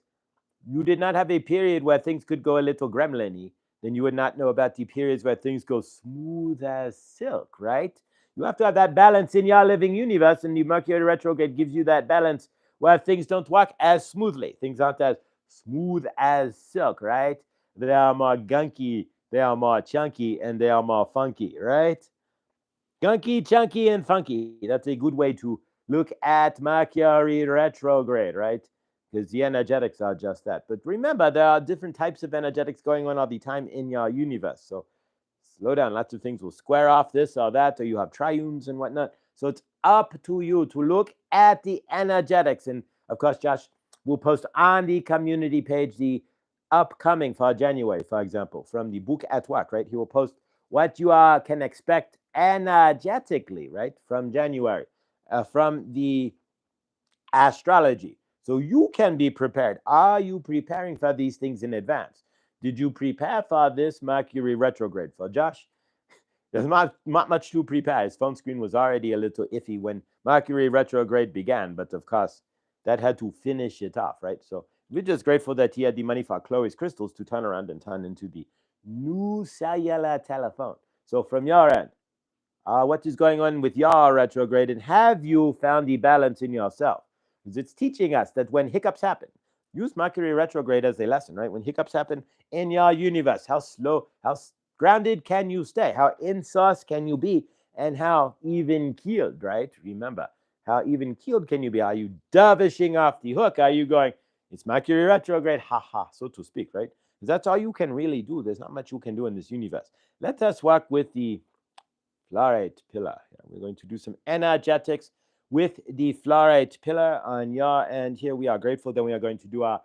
Speaker 1: You did not have a period where things could go a little gremlin-y, then you would not know about the periods where things go smooth as silk, right? You have to have that balance in your living universe, and the Mercury retrograde gives you that balance where things don't work as smoothly. Things aren't as smooth as silk, right? They are more gunky, they are more chunky, and they are more funky, right? Gunky, chunky, and funky. That's a good way to look at Mercury retrograde, right? because the energetics are just that. But remember, there are different types of energetics going on all the time in your universe. So slow down. Lots of things will square off this or that, or you have triunes and whatnot. So it's up to you to look at the energetics. And of course, Josh will post on the community page the upcoming for January, for example, from the book at work, right? He will post what you can expect energetically, right, from January, from the astrology. So you can be prepared. Are you preparing for these things in advance? Did you prepare for this Mercury retrograde? For Josh, there's not much to prepare. His phone screen was already a little iffy when Mercury retrograde began, but of course, that had to finish it off, right? So we're just grateful that he had the money for Chloe's crystals to turn around and turn into the new cellular telephone. So from your end, what is going on with your retrograde, and have you found the balance in yourself? Because it's teaching us that when hiccups happen, use Mercury retrograde as a lesson, right? When hiccups happen in your universe, how slow, how grounded can you stay? How in source can you be? And how even keeled, right? Remember, how even keeled can you be? Are you dervishing off the hook? Are you going, it's Mercury retrograde, haha, so to speak, right? Because that's all you can really do. There's not much you can do in this universe. Let us work with the fluorite pillar. Yeah, we're going to do some energetics with the fluorite pillar on your end. Here we are grateful. Then we are going to do our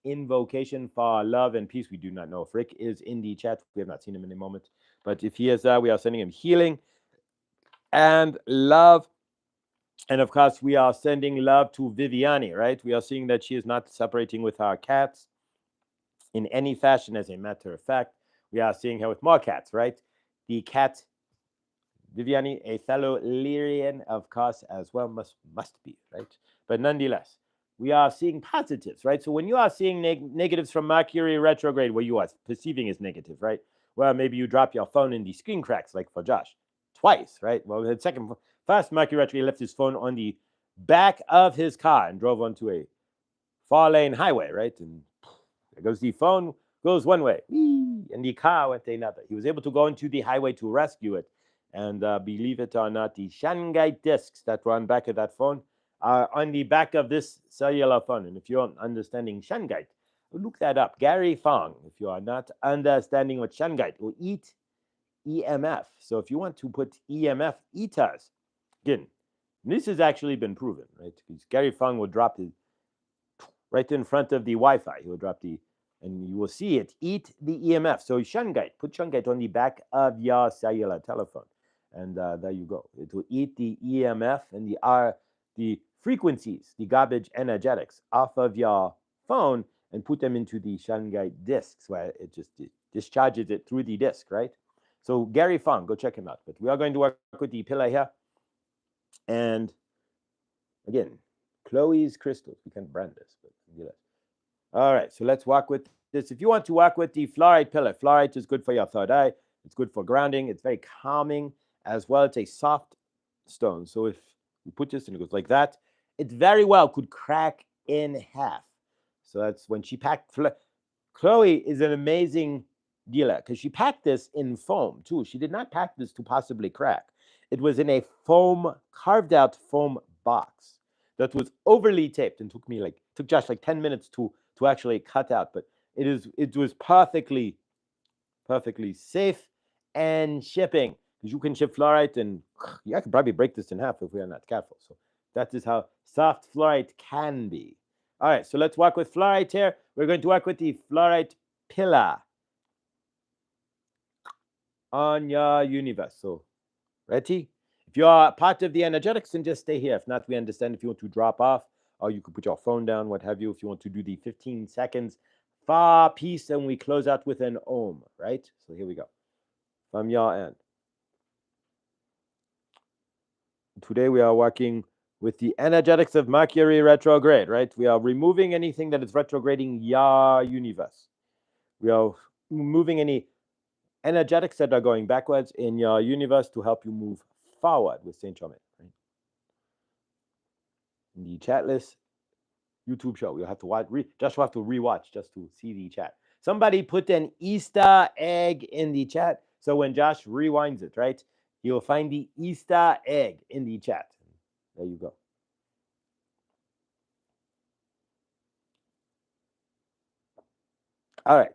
Speaker 1: invocation for love and peace. We do not know if Rick is in the chat. We have not seen him in a moment. But if he is there, we are sending him healing and love. And of course, we are sending love to Viviani, right? We are seeing that she is not separating with our cats in any fashion, as a matter of fact. We are seeing her with more cats, right? The cat Viviani, a fellow Lyrian, of course, as well, must be, right? But nonetheless, we are seeing positives, right? So when you are seeing negatives from Mercury retrograde, what you are perceiving as negative, right? Well, maybe you drop your phone and the screen cracks, like for Josh, twice, right? Well, the first Mercury retrograde left his phone on the back of his car and drove onto a 4-lane highway, right? And there goes the phone, goes one way, and the car went another. He was able to go into the highway to rescue it. And believe it or not, the shungite discs that were on the back of that phone are on the back of this cellular phone. And if you're understanding shungite, look that up. Gary Fong, if you are not understanding what shungite will eat EMF. So if you want to put EMF eaters, again, this has actually been proven, right? Because Gary Fong will drop his right in front of the Wi-Fi. He will drop and you will see it eat the EMF. So shungite, put shungite on the back of your cellular telephone. And there you go. It will eat the EMF and the frequencies, the garbage energetics off of your phone and put them into the shungite discs where it just discharges it through the disc, right? So Gary Fong, go check him out. But we are going to work with the pillar here. And again, Chloe's crystals. We can brand this, but all right, so let's work with this. If you want to work with the fluorite pillar, fluorite is good for your third eye. It's good for grounding. It's very calming as well. It's a soft stone. So if you put this and it goes like that, it very well could crack in half. So that's when she packed. Chloe is an amazing dealer because she packed this in foam too. She did not pack this to possibly crack. It was in a foam, carved out foam box that was overly taped and took Josh like 10 minutes to actually cut out. But it was perfectly safe and shipping, because you can ship fluorite and I could probably break this in half if we are not careful. So that is how soft fluorite can be. All right, so let's work with fluorite here. We're going to work with the fluorite pillar on your universe. So ready? If you are part of the energetics, then just stay here. If not, we understand if you want to drop off, or you could put your phone down, what have you, if you want to do the 15 seconds for peace, and we close out with an Om, right? So here we go. From your end. Today we are working with the energetics of Mercury retrograde, right? We are removing anything that is retrograding your universe. We are removing any energetics that are going backwards in your universe to help you move forward with Saint Germain. Right? In the chat list, YouTube show, you'll have to watch. Just have to rewatch just to see the chat. Somebody put an Easter egg in the chat, so when Josh rewinds it, right, he will find the Easter egg in the chat. There you go. All right.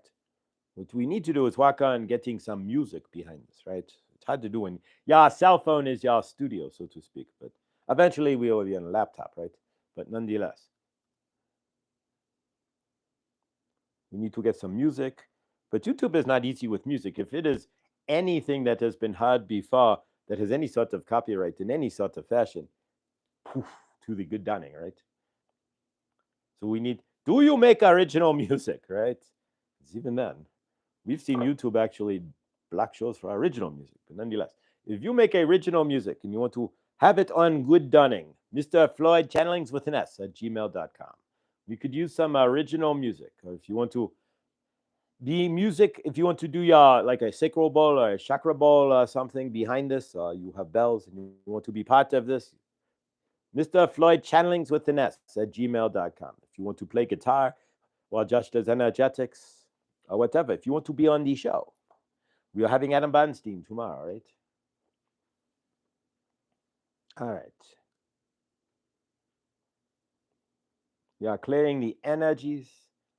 Speaker 1: What we need to do is work on getting some music behind this, right? It's hard to do when your cell phone is your studio, so to speak. But eventually we will be on a laptop, right? But nonetheless, we need to get some music. But YouTube is not easy with music. If it is anything that has been heard before that has any sort of copyright in any sort of fashion, poof, to the good dunning, right? So we need, do you make original music, right? Because even then, we've seen YouTube actually block shows for original music. But nonetheless, if you make original music and you want to have it on good dunning, Mr. Floyd channelings with an S at gmail.com. We could use some original music. Or if you want to be music, if you want to do your like a sacral bowl or a chakra bowl or something behind this, you have bells and you want to be part of this, Mr. Floyd channelings with an S at gmail.com. If you want to play guitar while Josh does energetics or whatever, if you want to be on the show, we are having Adam Bernstein tomorrow, right? All right. We are clearing the energies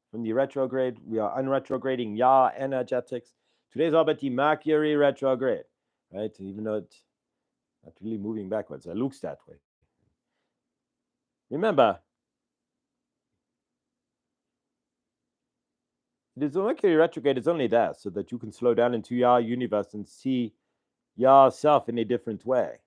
Speaker 1: from the retrograde. We are unretrograding your energetics. Today's all about the Mercury retrograde, right? Even though it's not really moving backwards, it looks that way. Remember, the Mercury retrograde is only there so that you can slow down into your universe and see yourself in a different way.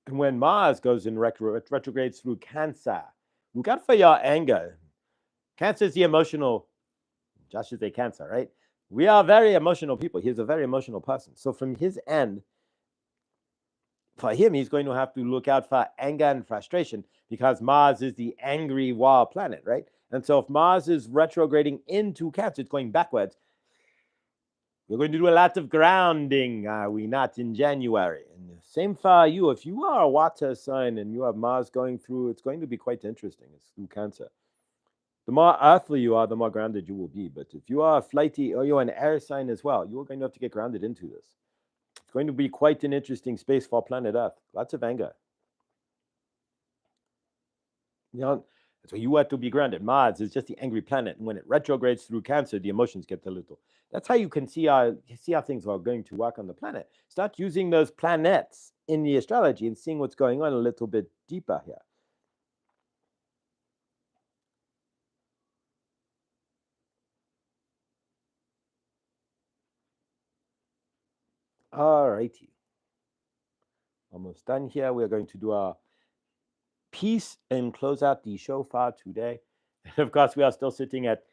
Speaker 1: And when Mars goes in retrogrades through Cancer, look out for your anger. Cancer is the emotional. Josh is a Cancer, right? We are very emotional people. He's a very emotional person. So from his end, for him, he's going to have to look out for anger and frustration because Mars is the angry war planet, right? And so if Mars is retrograding into Cancer, it's going backwards. We're going to do a lot of grounding, are we not, in January? And the same for you. If you are a water sign and you have Mars going through, it's going to be quite interesting. It's through Cancer. The more earthly you are, the more grounded you will be. But if you are flighty or you're an air sign as well, you are going to have to get grounded into this. It's going to be quite an interesting space for planet Earth. Lots of anger. So you have to be grounded. Mars is just the angry planet. And when it retrogrades through Cancer, the emotions get a little. That's how you can see how things are going to work on the planet. Start using those planets in the astrology and seeing what's going on a little bit deeper here. All righty. Almost done here. We're going to do our piece and close out the show for today. And of course, we are still sitting at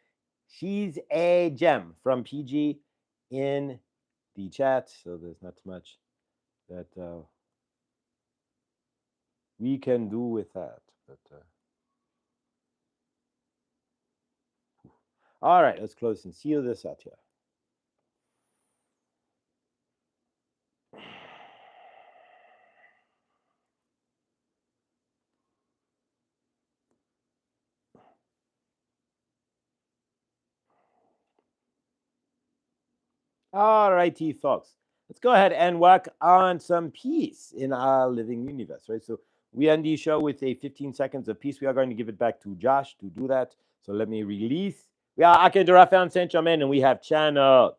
Speaker 1: She's a Gem from PG in the chat. So there's not much that we can do with that. But all right, let's close and seal this out here. All righty, folks. Let's go ahead and work on some peace in our living universe, right? So we end the show with a 15 seconds of peace. We are going to give it back to Josh to do that. So let me release. We are Archangel Raphael and Saint Germain, and we have channeled.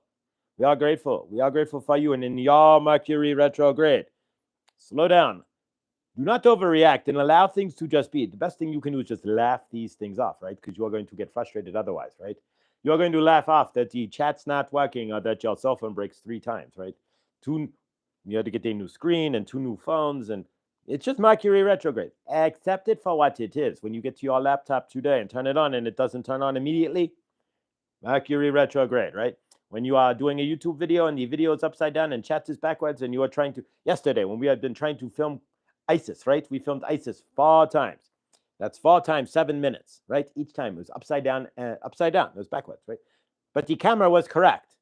Speaker 1: We are grateful. We are grateful for you. And in your Mercury retrograde, slow down. Do not overreact and allow things to just be. The best thing you can do is just laugh these things off, right? Because you are going to get frustrated otherwise, right? You're going to laugh off that the chat's not working or that your cell phone breaks 3 times, right? You had to get a new screen and 2 new phones, and it's just Mercury retrograde. Accept it for what it is. When you get to your laptop today and turn it on and it doesn't turn on immediately, Mercury retrograde, right? When you are doing a YouTube video and the video is upside down and chat is backwards and you are trying to, yesterday when we had been trying to film ISIS, right? We filmed ISIS 4 times. That's 4 times 7 minutes, right? Each time it was upside down and upside down. It was backwards, right? But the camera was correct.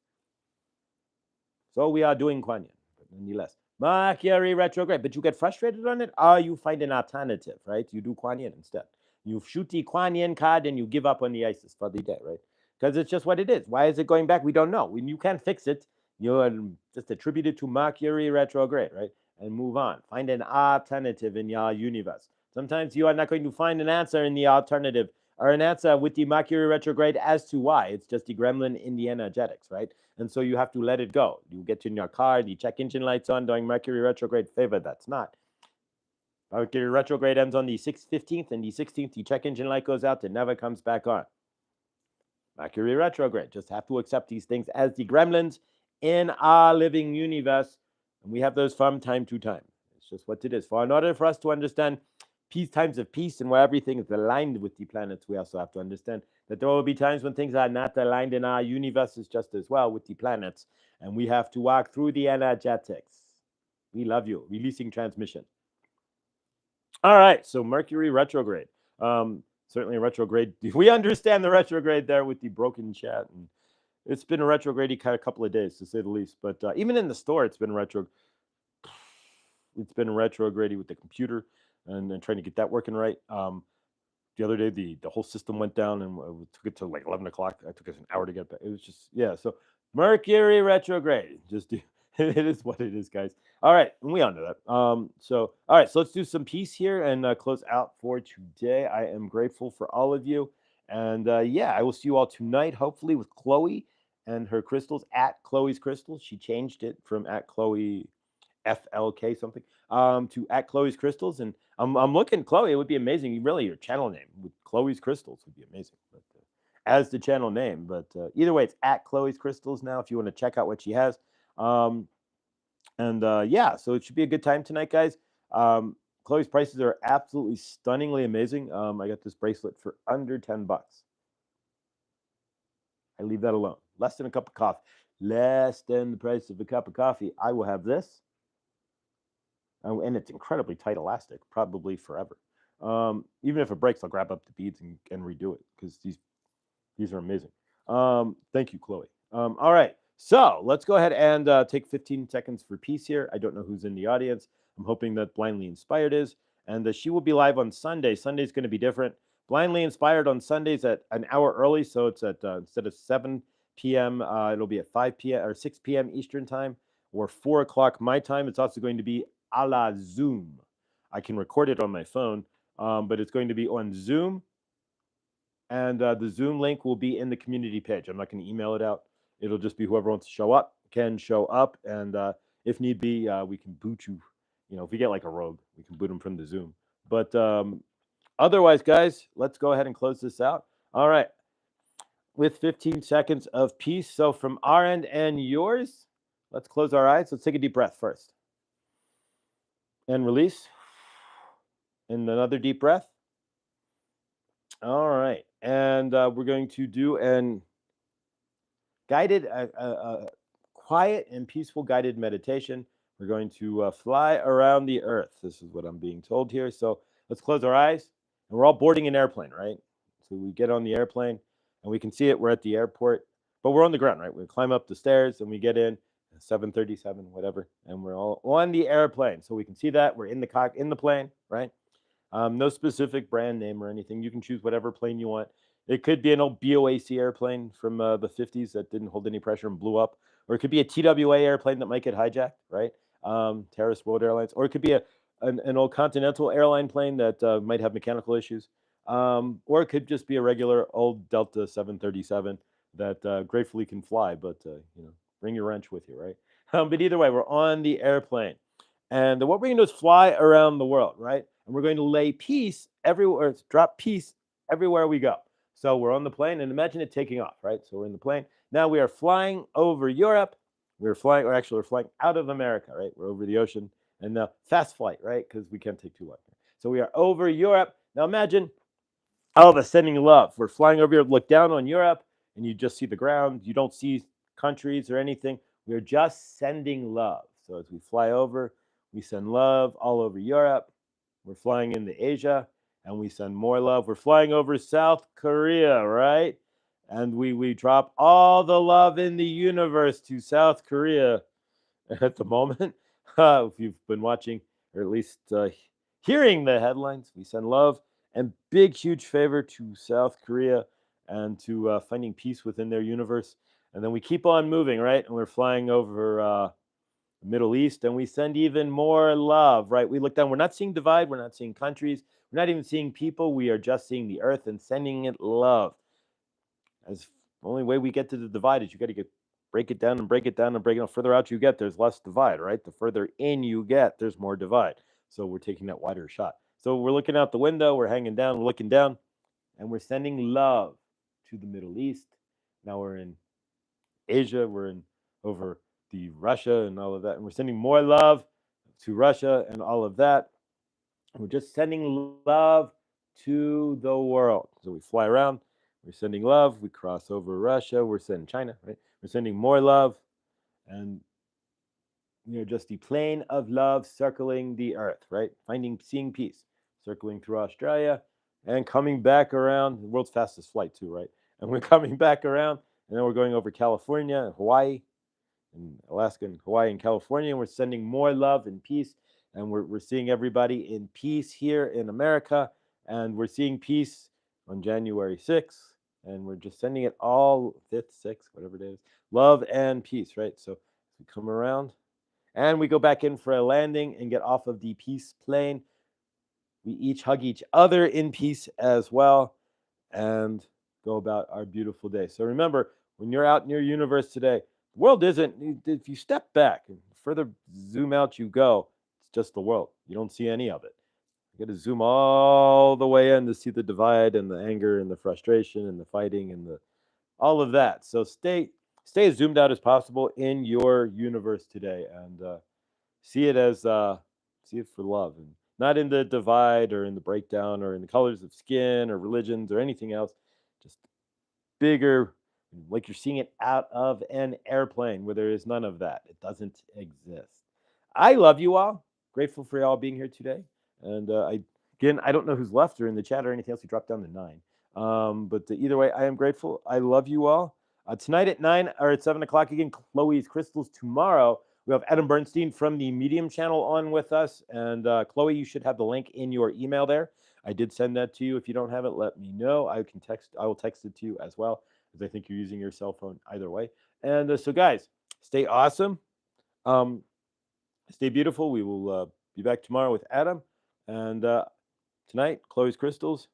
Speaker 1: So we are doing Kuan Yin, but nonetheless. Mercury retrograde, but you get frustrated on it, or you find an alternative, right? You do Kuan Yin instead. You shoot the Kuan Yin card and you give up on the ISIS for the day, right? Because it's just what it is. Why is it going back? We don't know. When you can't fix it, you're just attribute it to Mercury retrograde, right? and move on. Find an alternative in your universe. Sometimes you are not going to find an answer in the alternative or an answer with the Mercury retrograde as to why. It's just the gremlin in the energetics, right? And so you have to let it go. You get in your car, you check engine lights on during Mercury retrograde. Favor, that's not. Mercury retrograde ends on the 15th, and the 16th, the check engine light goes out. It never comes back on. Mercury retrograde. Just have to accept these things as the gremlins in our living universe. And we have those from time to time. It's just what it is. For in order for us to understand peace, times of peace, and where everything is aligned with the planets, we also have to understand that there will be times when things are not aligned in our universes just as well with the planets. And we have to walk through the energetics. We love you. Releasing transmission. All right, so Mercury retrograde. Certainly a retrograde. We understand the retrograde there with the broken chat, and it's been a retrograde kind of couple of days to say the least. But even in the store, it's been retrograde. It's been retrograde with the computer and trying to get that working right. The other day, the whole system went down, and it took it to like 11 o'clock. It took us an hour to get back. It was just So Mercury retrograde. Just it is what it is, guys. All right, and we all know that. All right, so let's do some peace here and close out for today. I am grateful for all of you, and I will see you all tonight, hopefully with Chloe and her crystals at Chloe's Crystals. She changed it from at Chloe FLK something to at Chloe's Crystals, and I'm looking, Chloe. It would be amazing. Really, your channel name with Chloe's Crystals would be amazing. But as the channel name, but either way, it's at Chloe's Crystals now. If you want to check out what she has. So it should be a good time tonight, guys. Chloe's prices are absolutely stunningly amazing. I got this bracelet for under $10. I leave that alone. Less than a cup of coffee. Less than the price of a cup of coffee. I will have this. And it's incredibly tight elastic, probably forever. Even if it breaks, I'll grab up the beads and redo it because these are amazing. Thank you, Chloe. All right. So let's go ahead and take 15 seconds for peace here. I don't know who's in the audience. I'm hoping that Blindly Inspired is. And she will be live on Sunday. Sunday's going to be different. Blindly Inspired on Sundays at an hour early. So it's at instead of 7 p.m., it'll be at 5 p.m. or 6 p.m. Eastern time or 4 o'clock my time. It's also going to be a la Zoom. I can record it on my phone, but it's going to be on Zoom. And the Zoom link will be in the community page. I'm not going to email it out. It'll just be whoever wants to show up can show up. And if need be, we can boot you. If we get like a rogue, we can boot them from the Zoom. But otherwise, guys, let's go ahead and close this out. All right. With 15 seconds of peace. So from our end and yours, let's close our eyes. Let's take a deep breath first. And release. And another deep breath. All right. And we're going to do an guided, quiet and peaceful guided meditation. We're going to fly around the earth. This is what I'm being told here. So let's close our eyes. And we're all boarding an airplane, right? So we get on the airplane and we can see it. We're at the airport, but we're on the ground, right? We climb up the stairs and we get in 737, whatever. And we're all on the airplane. So we can see that we're in the plane, right? No specific brand name or anything. You can choose whatever plane you want. It could be an old BOAC airplane from the 50s that didn't hold any pressure and blew up. Or it could be a TWA airplane that might get hijacked, right? Terrorist World Airlines. Or it could be an old Continental airline plane that might have mechanical issues. Or it could just be a regular old Delta 737 that gratefully can fly, but bring your wrench with you, right? But either way, we're on the airplane. And what we're going to do is fly around the world, right? And we're going to lay peace everywhere, drop peace everywhere we go. So we're on the plane, and imagine it taking off, right? So we're in the plane. Now we are flying over Europe. We're flying out of America, right? We're over the ocean. And now fast flight, right? Because we can't take too long. So we are over Europe. Now imagine all of us sending love. We're flying over Europe, look down on Europe, and you just see the ground. You don't see countries or anything. We're just sending love. So as we fly over, we send love all over Europe. We're flying into Asia, and we send more love. We're flying over South Korea, right? And we drop all the love in the universe to South Korea at the moment. If you've been watching, or at least hearing the headlines, we send love and big, huge favor to South Korea and to finding peace within their universe. And then we keep on moving, right? And we're flying over the Middle East, and we send even more love, right? We look down. We're not seeing divide. We're not seeing countries. We're not even seeing people. We are just seeing the earth and sending it love. As the only way we get to the divide is you got to break it down and break it down and break it down. The further out you get, there's less divide, right? The further in you get, there's more divide. So we're taking that wider shot. So we're looking out the window, we're hanging down, we're looking down, and we're sending love to the Middle East. Now we're in Asia, we're in over the Russia and all of that, and we're sending more love to Russia and all of that. We're just sending love to the world. So we fly around, we're sending love, we cross over Russia, we're sending China, right? We're sending more love, and just the plane of love circling the earth, right? Seeing peace, circling through Australia and coming back around, the world's fastest flight too, right? And we're coming back around, and then we're going over California and Hawaii and Alaska and Hawaii and California, and we're sending more love and peace, and we're seeing everybody in peace here in America, and we're seeing peace on January 6th, and we're just sending it all 5th, 6th, whatever it is, love and peace, right? So we come around, and we go back in for a landing and get off of the peace plane. We each hug each other in peace as well and go about our beautiful day. So remember, when you're out in your universe today, the world isn't, if you step back and further zoom out you go, it's just the world. You don't see any of it. You got to zoom all the way in to see the divide and the anger and the frustration and the fighting and all of that. So stay as zoomed out as possible in your universe today, and see it for love, and not in the divide or in the breakdown or in the colors of skin or religions or anything else. Just bigger, like you're seeing it out of an airplane where there is none of that. It doesn't exist. I love you all. Grateful for y'all being here today. And I don't know who's left or in the chat or anything else. We dropped down to 9. But either way, I am grateful. I love you all. Tonight at 9 or at 7 o'clock again, Chloe's Crystals. Tomorrow, we have Adam Bernstein from the Medium channel on with us. And Chloe, you should have the link in your email there. I did send that to you. If you don't have it, let me know. I will text it to you as well, because I think you're using your cell phone either way. And so, guys, stay awesome. Stay beautiful. We will be back tomorrow with Adam. And tonight, Chloe's Crystals.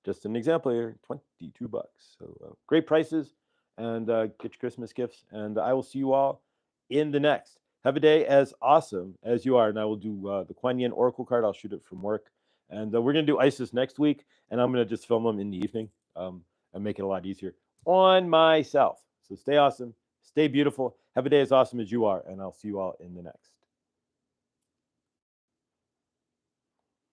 Speaker 1: Just an example here, $22. So great prices, and get your Christmas gifts. And I will see you all in the next. Have a day as awesome as you are. And I will do the Kuan Yin Oracle card. I'll shoot it from work. And we're going to do Isis next week. And I'm going to just film them in the evening and make it a lot easier on myself. So stay awesome. Stay beautiful. Have a day as awesome as you are. And I'll see you all in the next.